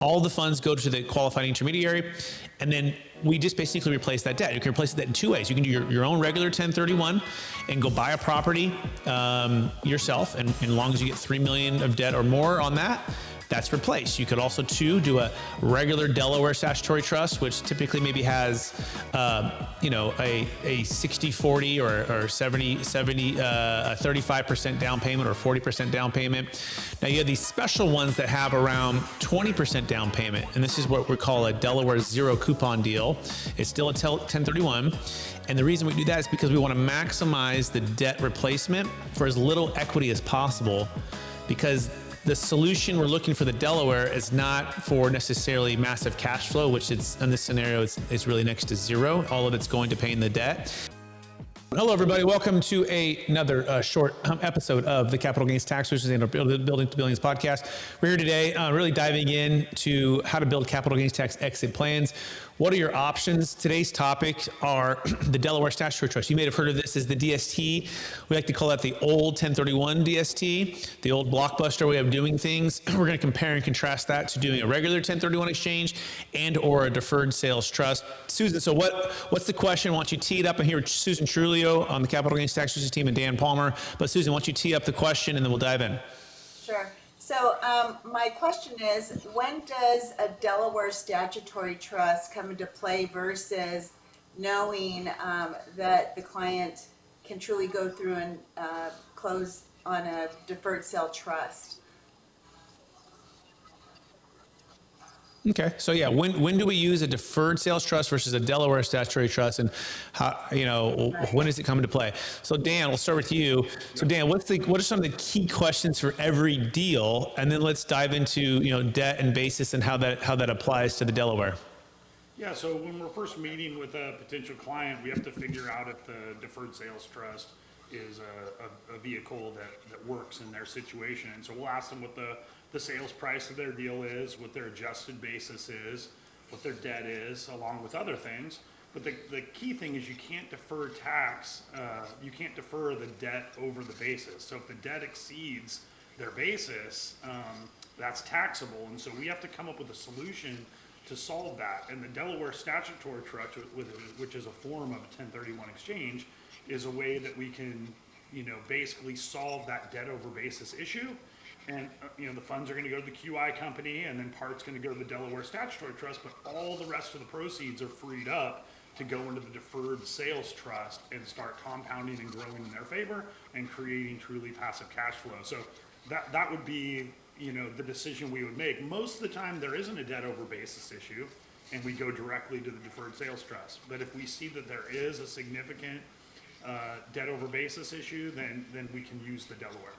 All the funds go to the qualified intermediary, and then we just basically replace that debt. You can replace that in two ways. You can do your own regular 1031 and go buy a property yourself, and as long as you get $3 million of debt or more on that, that's replaced. You could also do a regular Delaware statutory trust, which typically maybe has, a 60-40 or 35% down payment or 40% down payment. Now you have these special ones that have around 20% down payment, and this is what we call a Delaware zero coupon deal. It's still a 1031. And the reason we do that is because we want to maximize the debt replacement for as little equity as possible, because the solution we're looking for the Delaware is not for necessarily massive cash flow, which is in this scenario, it's really next to zero. All of it's going to paying the debt. Hello, everybody. Welcome to another short episode of the Capital Gains Tax Solutions and Building to Billions podcast. We're here today really diving into how to build capital gains tax exit plans. What are your options? Today's topic are the Delaware Statutory Trust. You may have heard of this as the DST. We like to call that the old 1031 DST, the old blockbuster way of doing things. We're going to compare and contrast that to doing a regular 1031 exchange and or a deferred sales trust. Susan, so what's the question? Why don't you tee it up? I'm here with Susan Trulio on the Capital Gains Tax Solutions team and Dan Palmer. But Susan, why don't you tee up the question and then we'll dive in. Sure. So my question is, when does a Delaware statutory trust come into play versus knowing that the client can truly go through and close on a deferred sale trust? Okay, so yeah, when do we use a deferred sales trust versus a Delaware statutory trust, and how, when does it come into play? So Dan, we'll start with you. So Dan, what are some of the key questions for every deal, and then let's dive into debt and basis and how that applies to the Delaware. Yeah, so when we're first meeting with a potential client, we have to figure out if the deferred sales trust is a vehicle that works in their situation, and so we'll ask them what the sales price of their deal is, what their adjusted basis is, what their debt is, along with other things. But the key thing is you can't defer tax, you can't defer the debt over the basis. So if the debt exceeds their basis, that's taxable. And so we have to come up with a solution to solve that. And the Delaware Statutory Trust, which is a form of a 1031 exchange, is a way that we can, basically solve that debt over basis issue. And the funds are going to go to the QI company, and then part's going to go to the Delaware Statutory Trust, but all the rest of the proceeds are freed up to go into the Deferred Sales Trust and start compounding and growing in their favor and creating truly passive cash flow. So that would be the decision we would make. Most of the time there isn't a debt over basis issue, and we go directly to the Deferred Sales Trust. But if we see that there is a significant debt over basis issue, then we can use the Delaware.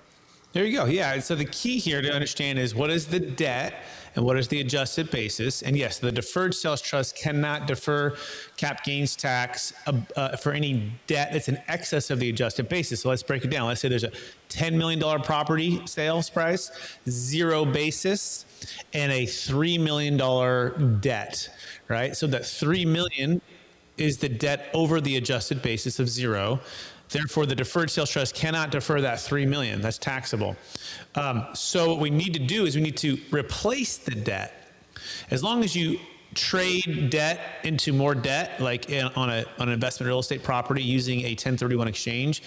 There you go. Yeah. So the key here to understand is what is the debt and what is the adjusted basis. And yes, the deferred sales trust cannot defer cap gains tax for any debt that's in excess of the adjusted basis. So let's break it down. Let's say there's a $10 million property sales price, zero basis, and a $3 million debt, right? So that $3 million is the debt over the adjusted basis of zero. Therefore, the deferred sales trust cannot defer that $3 million. That's taxable. So what we need to do is we need to replace the debt. As long as you trade debt into more debt, like on an investment real estate property using a 1031 exchange,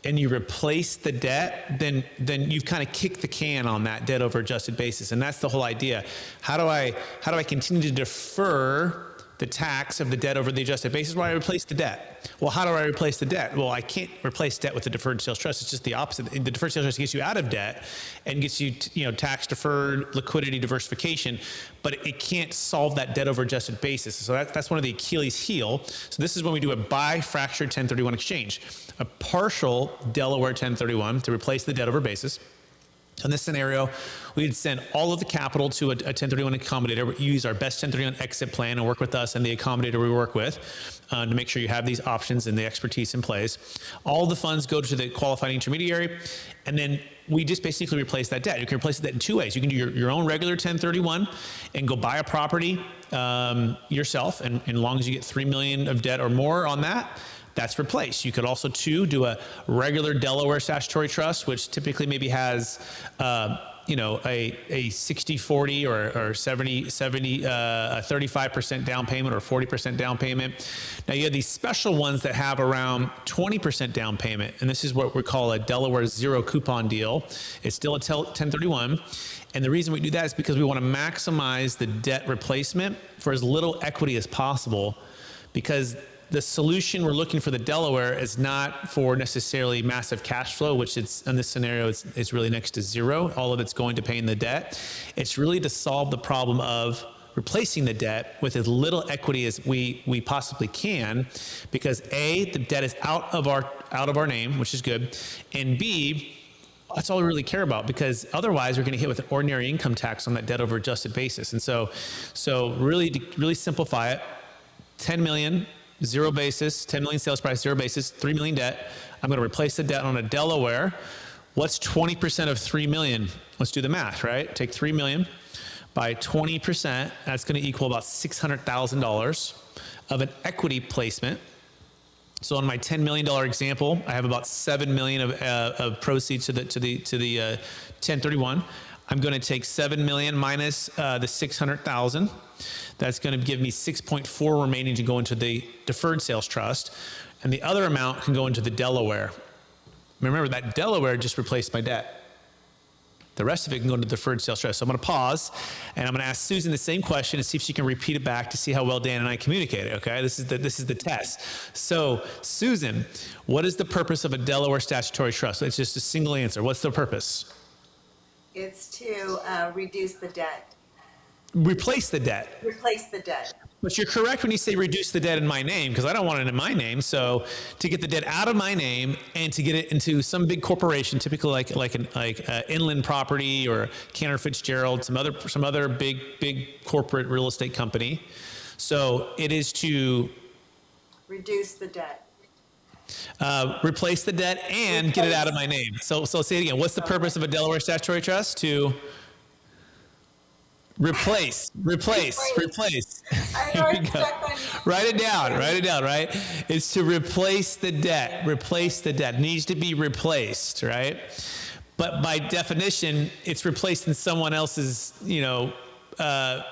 and you replace the debt, then you've kind of kicked the can on that debt over adjusted basis. And that's the whole idea. How do I continue to defer the tax of the debt over the adjusted basis? Why I replace the debt? Well, how do I replace the debt? Well, I can't replace debt with the deferred sales trust. It's just the opposite. The deferred sales trust gets you out of debt and gets you, tax deferred liquidity diversification, but it can't solve that debt over adjusted basis. So that's one of the Achilles heel. So this is when we do a bi-fractured 1031 exchange, a partial Delaware 1031 to replace the debt over basis. In this scenario, we'd send all of the capital to a 1031 accommodator. We use our best 1031 exit plan and work with us and the accommodator we work with to make sure you have these options and the expertise in place. All the funds go to the qualified intermediary, and then we just basically replace that debt. You can replace that in two ways. You can do your own regular 1031 and go buy a property yourself, and as long as you get $3 million of debt or more on that, that's replaced. You could also do a regular Delaware statutory trust, which typically maybe has, a a 60-40 or 70, a 35% down payment or 40% down payment. Now you have these special ones that have around 20% down payment. And this is what we call a Delaware zero coupon deal. It's still a 1031. And the reason we do that is because we want to maximize the debt replacement for as little equity as possible, because the solution we're looking for the Delaware is not for necessarily massive cash flow, which it's in this scenario, it's really next to zero. All of it's going to paying the debt. It's really to solve the problem of replacing the debt with as little equity as we possibly can, because A, the debt is out of our name, which is good, and B, that's all we really care about, because otherwise we're going to hit with an ordinary income tax on that debt over adjusted basis. And so really to really simplify it, 10 million. Zero basis, 10 million sales price, zero basis, 3 million debt. I'm going to replace the debt on a Delaware. What's 20% of 3 million? Let's do the math, right? Take 3 million by 20%. That's going to equal about $600,000 of an equity placement. So on my $10 million example, I have about 7 million of proceeds to the 1031. I'm going to take 7 million minus the 600,000. That's going to give me 6.4 remaining to go into the Deferred Sales Trust, and the other amount can go into the Delaware. Remember, that Delaware just replaced my debt. The rest of it can go into the Deferred Sales Trust. So I'm going to pause, and I'm going to ask Susan the same question and see if she can repeat it back to see how well Dan and I communicated. Okay, this is the test. So Susan, what is the purpose of a Delaware statutory trust? It's just a single answer. What's the purpose? It's to reduce the debt. Replace the debt. Replace the debt. But you're correct when you say reduce the debt in my name, because I don't want it in my name. So to get the debt out of my name and to get it into some big corporation, typically like Inland Property or Cantor Fitzgerald, some other big corporate real estate company. So it is to Reduce the debt. replace the debt and get it out of my name. So say it again. What's the purpose of a Delaware statutory trust? To replace. I know Here we I'm go. stuck on. Write it down, right? It's to replace the debt. Replace the debt. It needs to be replaced, right? But by definition, it's replaced in someone else's,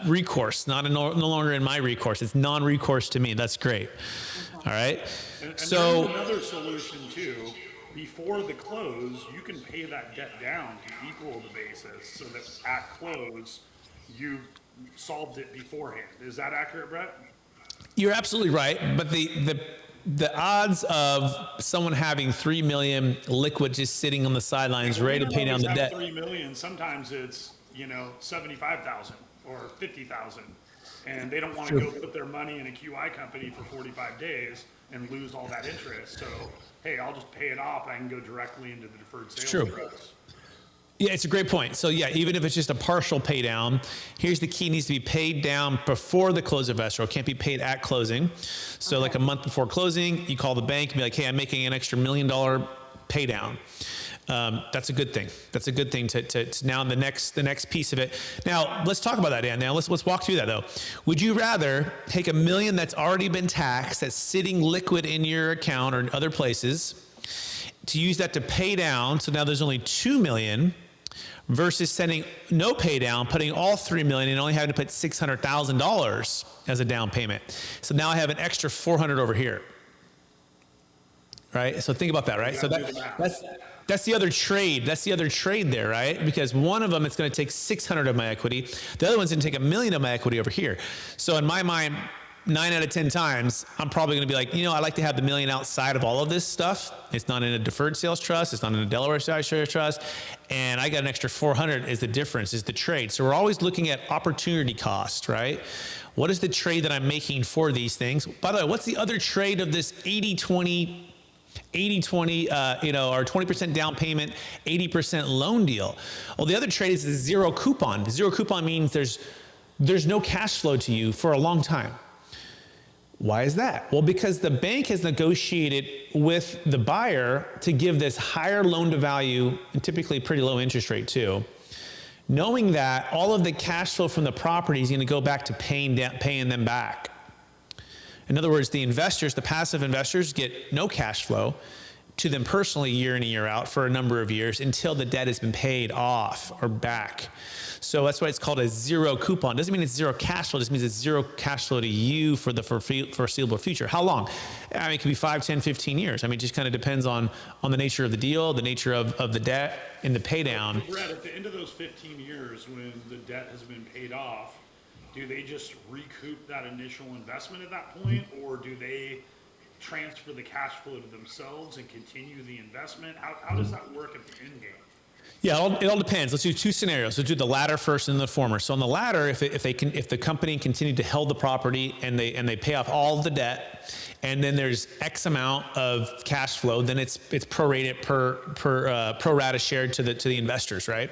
recourse, no longer in my recourse. It's non-recourse to me. That's great. All right. And So there's another solution too. Before the close, you can pay that debt down to equal the basis, so that at close, you solved it beforehand. Is that accurate, Brett? you're absolutely right. But the odds of someone having 3 million liquid just sitting on the sidelines ready to pay down the debt. 3 million. Sometimes it's 75,000 or 50,000, and they don't want to go put their money in a QI company for 45 days and lose all that interest. So hey, I'll just pay it off. I can go directly into the Deferred Sales Trust. Yeah, it's a great point. So yeah, even if it's just a partial pay down, here's the key: it needs to be paid down before the close of escrow. It can't be paid at closing. So like a month before closing, you call the bank and be like, hey, I'm making an extra $1 million pay down. That's a good thing. That's a good thing to now the next piece of it. Now let's talk about that, Dan. Now let's walk through that though. Would you rather take $1 million that's already been taxed, that's sitting liquid in your account or in other places, to use that to pay down, so now there's only $2 million, versus sending no pay down, putting all $3 million and only having to put $600,000 as a down payment? So now I have an extra $400 over here, right? So think about that, right? So that's the other trade. That's the other trade there, right? Because one of them, it's going to take 600 of my equity. The other one's going to take $1 million of my equity over here. So in my mind, 9 out of 10 times, I'm probably going to be like, I like to have the $1 million outside of all of this stuff. It's not in a Deferred Sales Trust. It's not in a Delaware Statutory Trust. And I got an extra 400 is the difference, is the trade. So we're always looking at opportunity cost, right? What is the trade that I'm making for these things? By the way, what's the other trade of this 80-20, or 20% down payment, 80% loan deal? Well, the other trade is the zero coupon. Zero coupon means there's no cash flow to you for a long time. Why is that? Well, because the bank has negotiated with the buyer to give this higher loan to value and typically pretty low interest rate too, knowing that all of the cash flow from the property is going to go back to paying them back. In other words, the investors, the passive investors, get no cash flow, to them personally year in and year out for a number of years until the debt has been paid off or back. So that's why it's called a zero coupon. Doesn't mean it's zero cash flow. It just means it's zero cash flow to you for the foreseeable future. How long? I mean, it could be 5, 10, 15 years. I mean, it just kind of depends on the nature of the deal, the nature of the debt and the pay down. Brett, at the end of those 15 years, when the debt has been paid off, do they just recoup that initial investment at that point, or do they transfer the cash flow to themselves and continue the investment? How does that work at the end game? Yeah, it all depends. Let's do two scenarios. Let's do the latter first and the former. So on the latter, if the company continued to hold the property and they pay off all of the debt, and then there's X amount of cash flow, then it's prorated pro rata shared to the investors, right?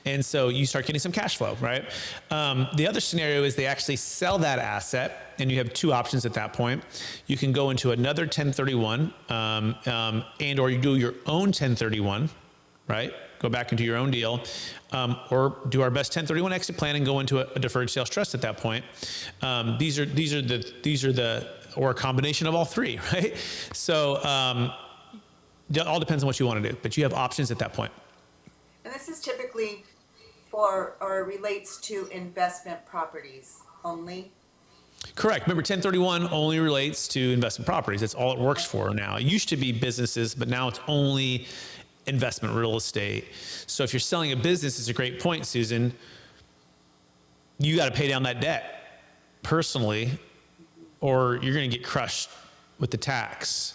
And so you start getting some cash flow, right? The other scenario is they actually sell that asset, and you have two options at that point. You can go into another 1031, and or you do your own 1031, right? Go back into your own deal, or do our best 1031 exit plan and go into a deferred sales trust at that point. These are the or a combination of all three, right? So it all depends on what you want to do, but you have options at that point. And this is typically for, or relates to investment properties only? Correct. Remember, 1031 only relates to investment properties. That's all it works for now. It used to be businesses, but now it's only investment real estate. So if you're selling a business, it's a great point, Susan. You got to pay down that debt personally, or you're going to get crushed with the tax.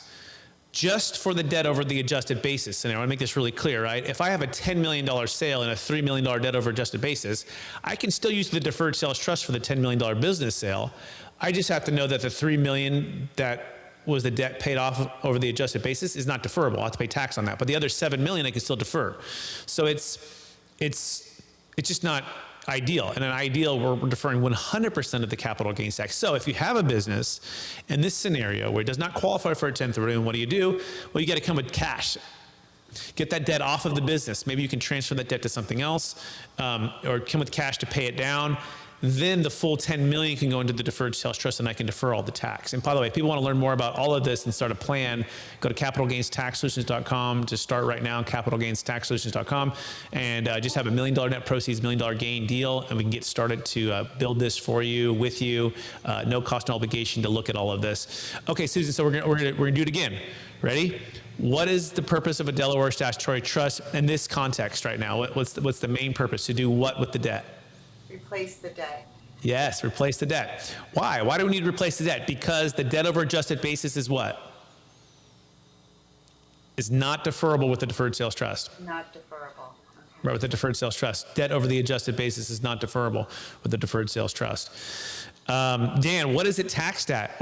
Just for the debt over the adjusted basis. And I want to make this really clear, right? If I have a $10 million sale and a $3 million debt over adjusted basis, I can still use the deferred sales trust for the $10 million business sale. I just have to know that the $3 million that was the debt paid off over the adjusted basis is not deferrable. I'll have to pay tax on that. But the other $7 million I can still defer. So it's just not ideal. And an ideal, we're deferring 100% of the capital gains tax. So if you have a business in this scenario where it does not qualify for a 1031, what do? Well, you got to come with cash. Get that debt off of the business. Maybe you can transfer that debt to something else, or come with cash to pay it down. Then the full 10 million can go into the deferred sales trust, and I can defer all the tax. And by the way, if people want to learn more about all of this and start a plan, go to capitalgainstaxsolutions.com to start right now, capitalgainstaxsolutions.com, and just have $1 million net proceeds, $1 million gain deal, and we can get started to build this for you, with you, no cost, no obligation to look at all of this. Okay, Susan, so we're gonna do it again. Ready? What is the purpose of a Delaware statutory trust in this context right now? What's the main purpose? To do what with the debt? Replace the debt. Yes, replace the debt. Why? Why do we need to replace the debt? Because the debt over adjusted basis is what? Is not deferrable with the deferred sales trust. Not deferrable. Okay. Right, with the deferred sales trust. Debt over the adjusted basis is not deferrable with the deferred sales trust. Dan, what is it taxed at?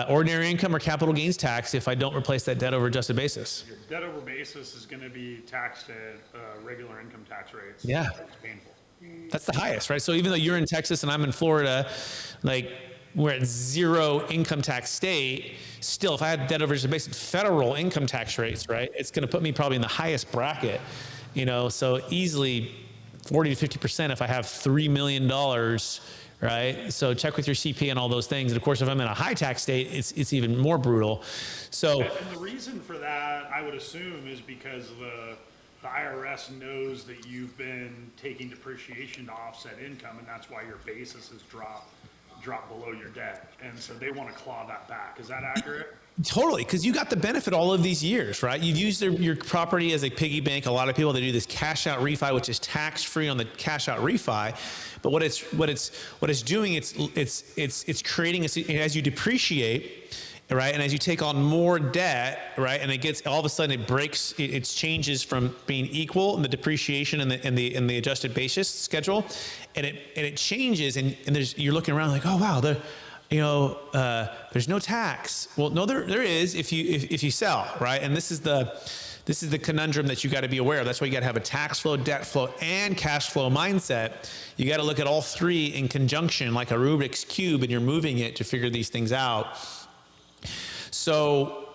Ordinary income or capital gains tax if I don't replace that debt over adjusted basis? Your debt over basis is going to be taxed at regular income tax rates. Yeah. It's painful. That's the highest, right? So even though you're in Texas and I'm in Florida, like we're at zero income tax state, still if I had debt over adjusted basis, federal income tax rates, right? It's going to put me probably in the highest bracket, so easily 40 to 50% if I have $3 million, right? So check with your CPA and all those things. And of course, if I'm in a high tax state, it's even more brutal. So, and the reason for that, I would assume, is because the IRS knows that you've been taking depreciation to offset income, and that's why your basis has dropped below your debt. And so they want to claw that back. Is that accurate? Totally, because you got the benefit all of these years, right? You've used your property as a piggy bank. A lot of people, they do this cash out refi, which is tax free on the cash out refi. But what it's doing, it's creating as you depreciate, right? And as you take on more debt, right? And it gets, all of a sudden it breaks, it changes from being equal in the depreciation and the adjusted basis schedule. And it changes, and you're looking around like, oh wow, there's no tax. Well, no, there is if you sell, right? And this is the conundrum that you got to be aware of. That's why you got to have a tax flow, debt flow, and cash flow mindset. You got to look at all three in conjunction, like a Rubik's cube, and you're moving it to figure these things out. So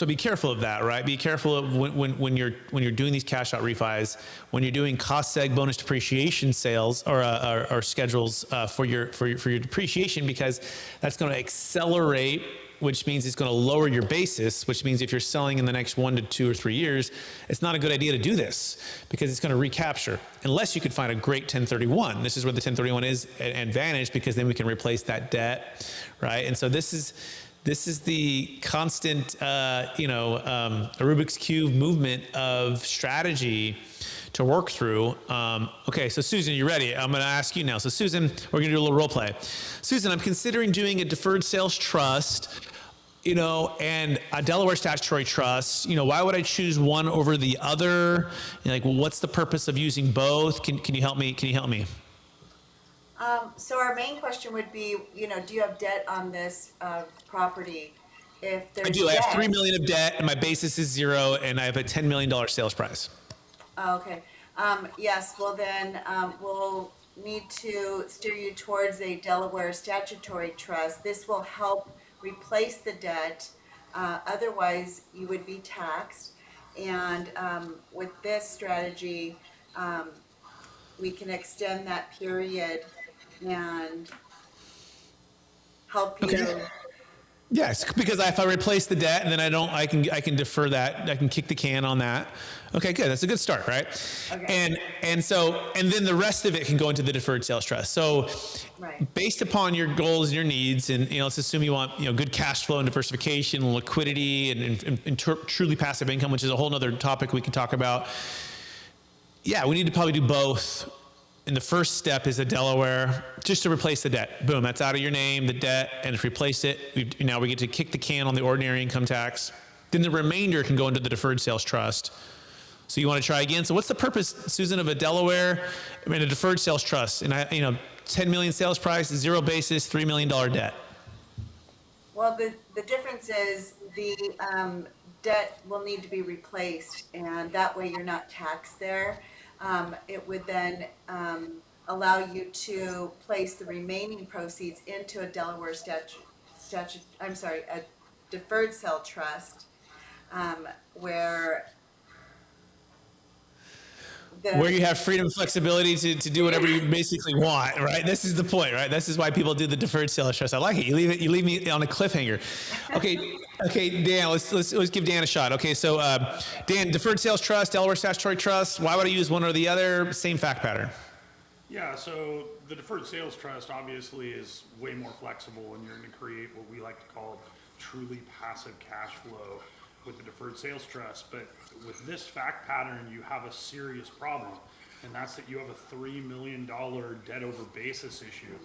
be careful of that, right? Be careful of when you're doing these cash out refis, when you're doing cost seg bonus depreciation sales or schedules for your depreciation, because that's going to accelerate which means it's going to lower your basis, which means if you're selling in the next 1 to 2 or 3 years, it's not a good idea to do this because it's going to recapture unless you could find a great 1031. This is where the 1031 is an advantage because then we can replace that debt, right? And so this is the constant, a Rubik's Cube movement of strategy to work through. Okay, so Susan, you ready? I'm going to ask you now. So Susan, we're going to do a little role play. Susan, I'm considering doing a deferred sales trust, and a Delaware statutory trust. Why would I choose one over the other? What's the purpose of using both? Can you help me? So our main question would be, do you have debt on this property? If there's I do. I have debt, $3 million of debt, and my basis is 0, and I have a $10 million sales price. Okay. Yes, well then, we'll need to steer you towards a Delaware statutory trust. This will help replace the debt. Otherwise, you would be taxed. And with this strategy, we can extend that period and help you. Okay. Yes, because if I replace the debt and then I can defer that. I can kick the can on that. Okay, good. That's a good start, right? Okay. And then the rest of it can go into the deferred sales trust. So, Right. based upon your goals and your needs, and let's assume you want good cash flow and diversification, liquidity, and truly passive income, which is a whole other topic we can talk about. Yeah, we need to probably do both. And the first step is a Delaware, just to replace the debt. Boom, that's out of your name, the debt, and to replace it, now we get to kick the can on the ordinary income tax. Then the remainder can go into the deferred sales trust. So you want to try again? So what's the purpose, Susan, of a Delaware, a deferred sales trust? And 10 million sales price, 0 basis, $3 million debt. Well, the difference is the debt will need to be replaced, and that way you're not taxed there. It would then allow you to place the remaining proceeds into a Delaware a deferred sale trust, where Where you have freedom and flexibility to do whatever you basically want, right? This is the point, right? This is why people do the deferred sales trust. I like it. You leave me on a cliffhanger. Okay, Dan, let's give Dan a shot. Okay, so Dan, deferred sales trust, Delaware statutory trust. Why would I use one or the other? Same fact pattern. Yeah, so the deferred sales trust obviously is way more flexible, and you're going to create what we like to call truly passive cash flow with the deferred sales trust. But with this fact pattern, you have a serious problem, and that's that you have a $3 million debt over basis issue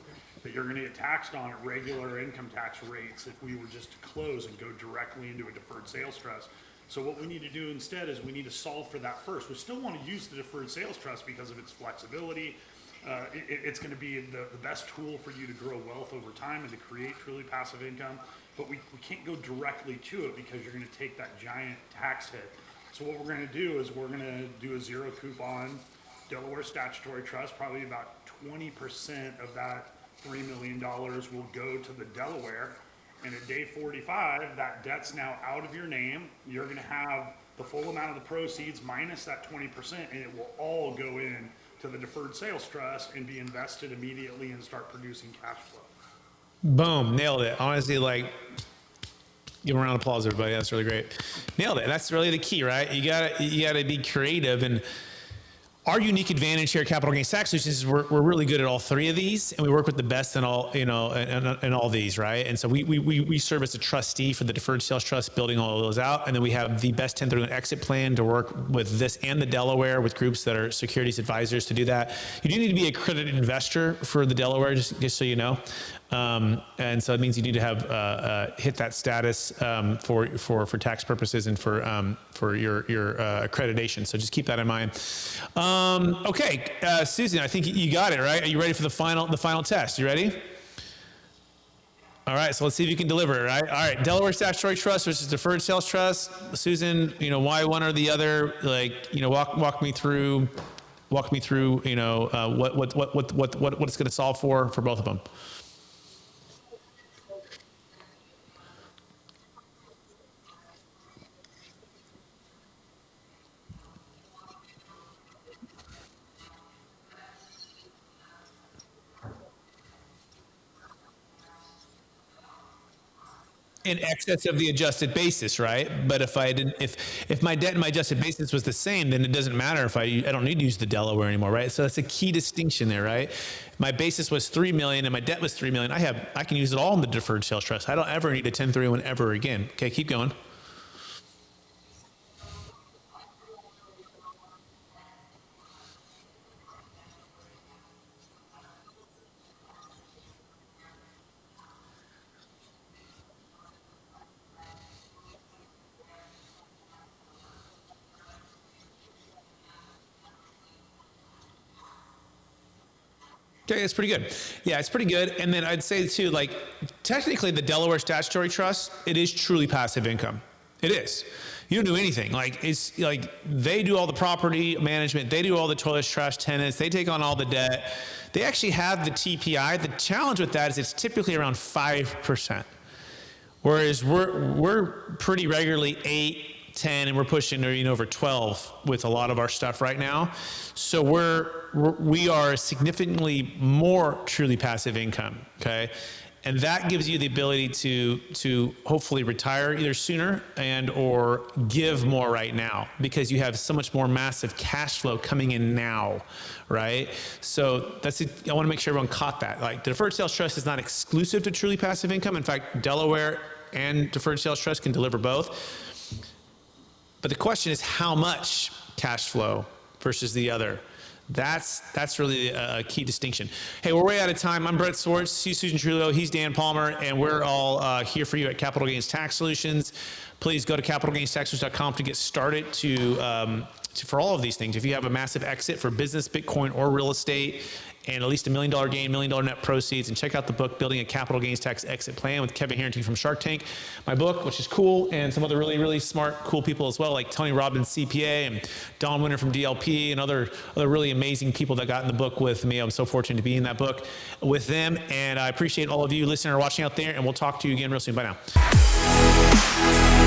that you're going to get taxed on at regular income tax rates if we were just to close and go directly into a deferred sales trust. So what we need to do instead is we need to solve for that first. We still want to use the deferred sales trust because of its flexibility. It's going to be the best tool for you to grow wealth over time and to create truly passive income. But we can't go directly to it because you're going to take that giant tax hit. So what we're going to do is we're going to do a 0 coupon Delaware statutory trust. Probably about 20% of that $3 million will go to the Delaware. And at day 45, that debt's now out of your name. You're going to have the full amount of the proceeds minus that 20%, and it will all go in to the deferred sales trust and be invested immediately and start producing cash flow. Boom, nailed it. Honestly, give a round of applause, everybody. That's really great. Nailed it. That's really the key, right? You gotta be creative. And our unique advantage here at Capital Gains Tax Solutions is we're really good at all three of these, and we work with the best in all, in all these, right? And so we serve as a trustee for the deferred sales trust, building all of those out, and then we have the best 1031 exit plan to work with this and the Delaware with groups that are securities advisors to do that. You do need to be a accredited investor for the Delaware, just so you know. And so it means you need to have hit that status for tax purposes and for your accreditation. So just keep that in mind. Okay, Susan, I think you got it right. Are you ready for the final test? You ready? All right, so let's see if you can deliver it. Right? All right, Delaware statutory trust versus deferred sales trust. Susan, why one or the other? Walk me through. What it's going to solve for both of them. in excess of the adjusted basis, right? But if I didn't, if my debt and my adjusted basis was the same, then it doesn't matter if I don't need to use the Delaware anymore, right? So that's a key distinction there, right? My basis was 3 million and my debt was 3 million. I can use it all in the deferred sales trust. I don't ever need a 1031 ever again. Okay, keep going. Okay, it's pretty good. Yeah, it's pretty good. And then I'd say too, like technically the Delaware Statutory Trust, it is truly passive income. It is. You don't do anything. Like it's like they do all the property management, they do all the toilets, trash, tenants, they take on all the debt. They actually have the TPI. The challenge with that is it's typically around 5%. Whereas we're pretty regularly 8, 10, and we're pushing over 12 with a lot of our stuff right now. So we are significantly more truly passive income, okay? And that gives you the ability to hopefully retire either sooner and or give more right now because you have so much more massive cash flow coming in now, right? So I want to make sure everyone caught that. Like the Deferred Sales Trust is not exclusive to truly passive income. In fact, Delaware and Deferred Sales Trust can deliver both. But the question is how much cash flow versus the other. That's really a key distinction. Hey, we're way out of time. I'm Brett Swarts. He's Susan Trulio. He's Dan Palmer. And we're all here for you at Capital Gains Tax Solutions. Please go to capitalgainstaxsolutions.com to get started for all of these things. If you have a massive exit for business, Bitcoin, or real estate, and at least $1 million gain, $1 million net proceeds, and check out the book, Building a Capital Gains Tax Exit Plan with Kevin Harrington from Shark Tank. My book, which is cool, and some other really, really smart, cool people as well, like Tony Robbins, CPA, and Don Winter from DLP, and other really amazing people that got in the book with me. I'm so fortunate to be in that book with them, and I appreciate all of you listening or watching out there, and we'll talk to you again real soon. Bye now.